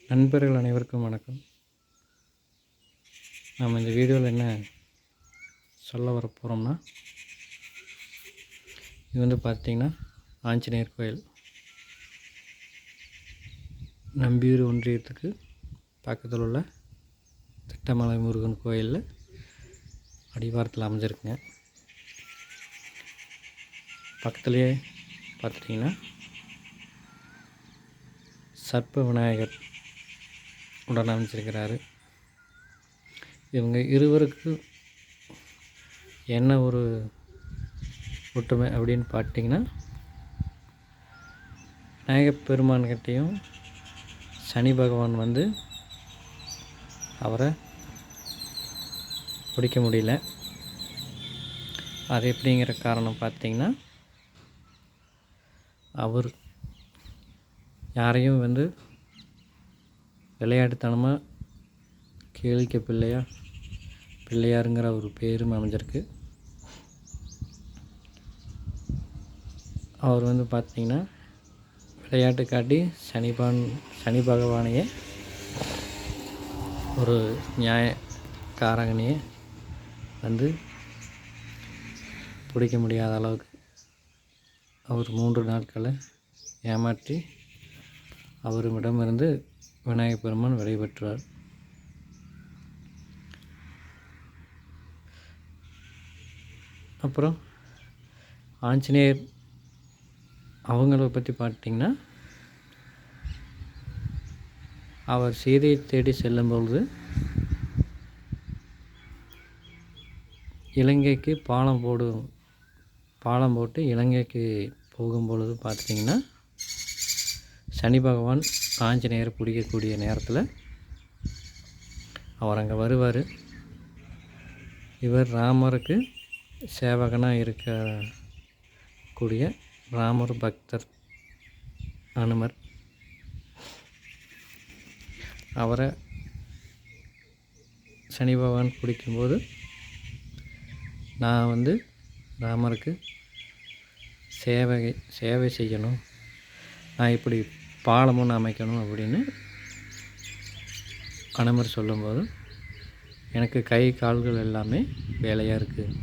நண்பர்கள் அனைவருக்கும் வணக்கம். நம்ம இந்த வீடியோவில் என்ன சொல்ல வர போகிறோம்னா, இது வந்து பார்த்திங்கன்னா ஆஞ்சநேயர் கோயில், நம்பியூர் ஒன்றியத்துக்கு பக்கத்தில் உள்ள திட்டமலை முருகன் கோயிலில் அடிவாரத்தில் அமைஞ்சிருக்குங்க. பக்கத்துலேயே பார்த்துட்டிங்கன்னா சர்ப்ப விநாயகர் உடன் அமைச்சிருக்கிறாரு. இவங்க இருவருக்கு என்ன ஒரு ஒற்றுமை அப்படின்னு பார்த்திங்கன்னா, விநாயகப் பெருமான்கிட்டையும் சனி பகவான் வந்து அவரை பிடிக்க முடியல. அது எப்படிங்கிற காரணம் பார்த்திங்கன்னா, அவர் யாரையும் வந்து விளையாட்டுத்தனமாக கேளிக்கை பிள்ளையாருங்கிற ஒரு பேரும் அமைஞ்சிருக்கு. அவர் வந்து பார்த்திங்கன்னா விளையாட்டு காட்டி சனி பகவானையே ஒரு நியாயக்காரங்கனையே வந்து பிடிக்க முடியாத அளவுக்கு அவர் 3 நாட்களை ஏமாற்றி அவரிடமிருந்து விநாயகப் பெருமான் விடைபெற்றார். அப்புறம் ஆஞ்சநேயர் அவங்கள பற்றி பார்த்திங்கன்னா, அவர் சீதையை தேடி செல்லும்பொழுது இலங்கைக்கு பாலம் போட்டு இலங்கைக்கு போகும்பொழுது பார்த்திங்கன்னா, சனி பகவான் ஆஞ்சநேயரை பிடிக்கக்கூடிய நேரத்தில் அவர் அங்கே வருவார். இவர் ராமருக்கு சேவகனாக இருக்கக்கூடிய ராமர் பக்தர் அனுமர். அவரை சனி பகவான் பிடிக்கும்போது, நான் வந்து ராமருக்கு சேவை செய்யணும், நான் இப்படி பாலம் ஒன்று அமைக்கணும் அப்படின்னு அனுமர் சொல்லும்போது, எனக்கு கை கால்கள் எல்லாமே வேலையாக இருக்குது,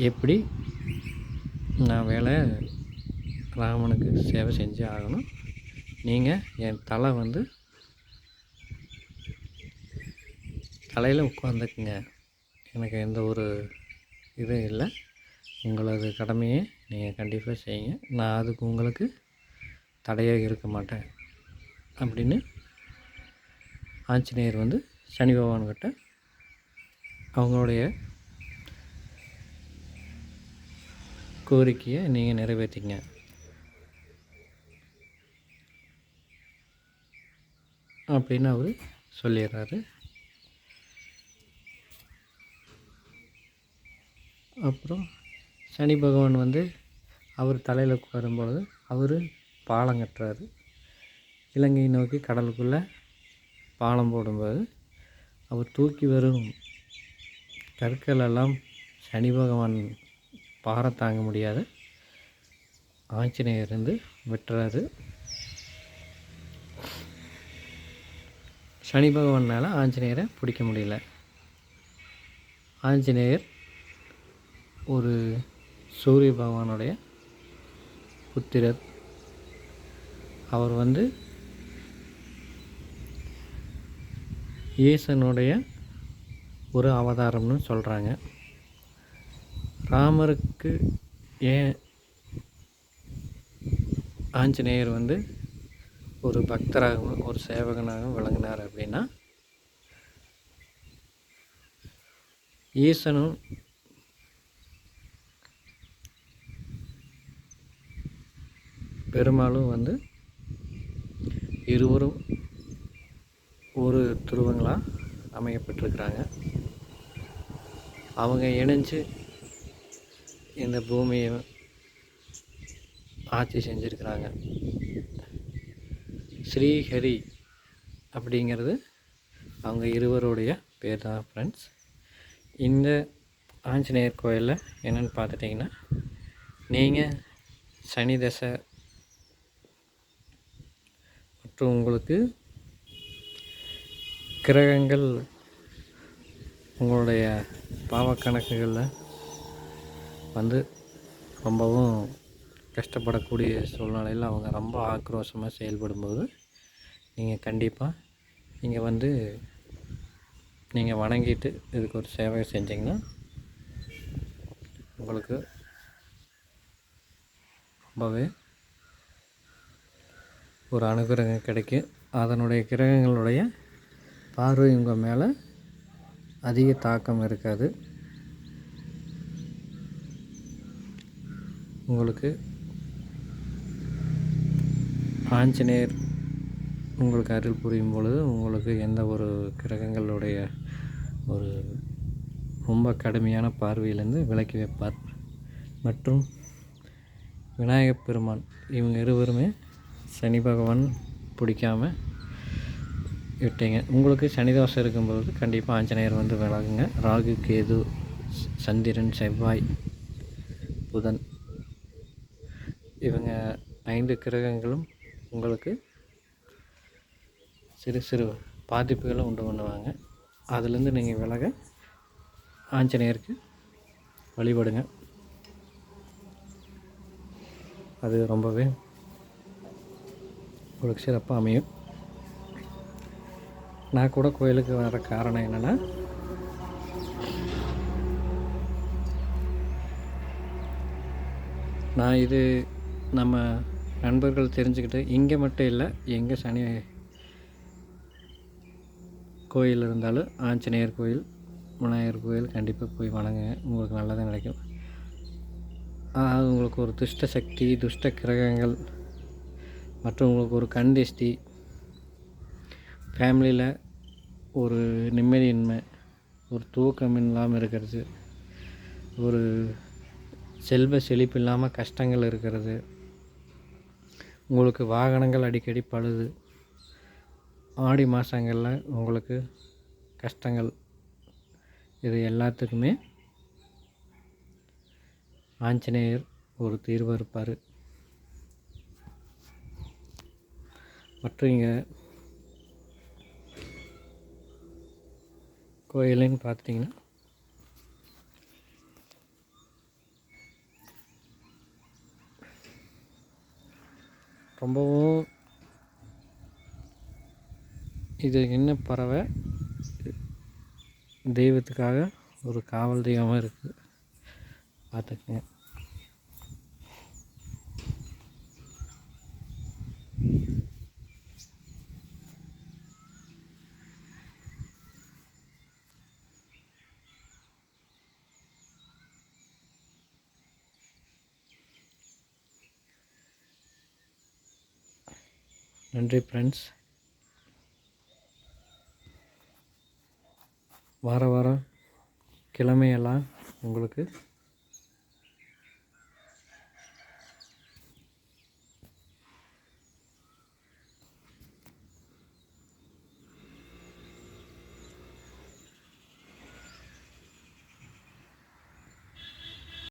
எப்படி நான் ராமனுக்கு சேவை செஞ்சே ஆகணும், நீங்கள் என் தலையில் உட்காந்துக்குங்க, எனக்கு எந்த ஒரு இதுவும் இல்லை, உங்களது கடமையை நீங்கள் கண்டிப்பாக செய்யுங்க, நான் அதுக்கு உங்களுக்கு தடையாக இருக்க மாட்டேன் அப்படின்னு ஆஞ்சநேயர் வந்து சனி பகவான்கிட்ட அவங்களுடைய கோரிக்கையை நீங்கள் நிறைவேற்றிங்க அப்படின்னு அவர் சொல்லிடுறாரு. அப்புறம் சனி பகவான் வந்து அவர் தலையில் உட்காரும்பொழுது அவர் பாலம் கட்டுறாரு. இலங்கையை நோக்கி கடலுக்குள்ளே பாலம் போடும்போது அவர் தூக்கி வரும் கற்கள் எல்லாம் சனி பகவான் பாரம் தாங்க முடியாத ஆஞ்சநேயர் இருந்து வெட்டுறாரு. சனி பகவானால் ஆஞ்சநேயரை பிடிக்க முடியல. ஆஞ்சநேயர் ஒரு சூரிய பகவானுடைய புத்திரர். அவர் வந்து ஈசனுடைய ஒரு அவதாரம்னு சொல்கிறாங்க. ராமருக்கு ஏன் ஆஞ்சநேயர் வந்து ஒரு பக்தராகவும் ஒரு சேவகனாகவும் விளங்கினார் அப்படின்னா, ஈசனும் பெருமாளும் வந்து இருவரும் ஒரு துருவங்களாக அமையப்பட்டிருக்கிறாங்க. அவங்க இணைஞ்சு இந்த பூமியை ஆட்சி செஞ்சுருக்கிறாங்க. ஸ்ரீஹரி அப்படிங்கிறது அவங்க இருவருடைய பேர் தான் ஃப்ரெண்ட்ஸ். இந்த ஆஞ்சநேயர் கோயிலில் என்னென்னு பார்த்துட்டிங்கன்னா, நீங்கள் சனி தசை மற்றும் உங்களுக்கு கிரகங்கள் உங்களுடைய பாவக்கணக்குகளில் வந்து ரொம்பவும் கஷ்டப்படக்கூடிய சூழ்நிலையில் அவங்க ரொம்ப ஆக்ரோஷமாக செயல்படும்போது நீங்கள் கண்டிப்பாக நீங்கள் வந்து நீங்கள் வணங்கிட்டு இதுக்கு ஒரு சேவை செஞ்சிங்கன்னா உங்களுக்கு ரொம்பவே ஒரு அனுகிரகம் கிடைக்கும். அதனுடைய கிரகங்களுடைய பார்வை உங்கள் மேலே அதிக தாக்கம் இருக்காது. உங்களுக்கு ஆஞ்சநேயர் உங்களுக்கு அருள் புரியும் பொழுது உங்களுக்கு எந்த ஒரு கிரகங்களுடைய ஒரு ரொம்ப கடுமையான பார்வையிலேருந்து விலக்கி வைப்பார். மற்றும் விநாயகப் பெருமான் இவங்க இருவருமே சனி பகவான் பிடிக்காமல் விட்டீங்க. உங்களுக்கு சனி தோஷம் இருக்கும்போது கண்டிப்பாக ஆஞ்சநேயர் வந்து விலகுங்க. ராகு, கேது, சந்திரன், செவ்வாய், புதன் இவங்க 5 கிரகங்களும் உங்களுக்கு சிறு சிறு பாதிப்புகளை உண்டு பண்ணுவாங்க. அதுலேருந்து நீங்கள் விலக ஆஞ்சநேயருக்கு வழிபடுங்க. அது ரொம்பவே உங்களுக்கு சிறப்பாக அமையும். நான் கூட கோயிலுக்கு வர காரணம் என்னென்னா, நான் இது நம்ம நண்பர்கள் தெரிஞ்சுக்கிட்டு இங்கே மட்டும் இல்லை, எங்கே சனி கோயில் இருந்தாலும் ஆஞ்சநேயர் கோயில், விநாயகர் கோயில் கண்டிப்பாக போய் வணங்குங்க. உங்களுக்கு நல்லதாக கிடைக்கும். அதாவது உங்களுக்கு ஒரு துஷ்ட சக்தி, துஷ்ட கிரகங்கள் மற்றும் உங்களுக்கு ஒரு கண் திஷ்டி, ஃபேமிலியில் ஒரு நிம்மதியின்மை, ஒரு தூக்கம் இல்லாமல் இருக்கிறது, ஒரு செல்வ செழிப்பு இல்லாமல் கஷ்டங்கள் இருக்கிறது, உங்களுக்கு வாகனங்கள் அடிக்கடி பழுது, ஆடி மாதங்களில் உங்களுக்கு கஷ்டங்கள், இது எல்லாத்துக்குமே ஆஞ்சநேயர் ஒரு தீர்வு இருப்பார். மற்றும் இங்கே கோயிலுன்னு பார்த்திங்கன்னா ரொம்பவும் இது என்ன பறவை தெய்வத்துக்காக ஒரு காவல் தெய்வமாக இருக்குது, பார்த்துக்குங்க. நன்றி ஃப்ரெண்ட்ஸ். வாரம் கிழமையெல்லாம் உங்களுக்கு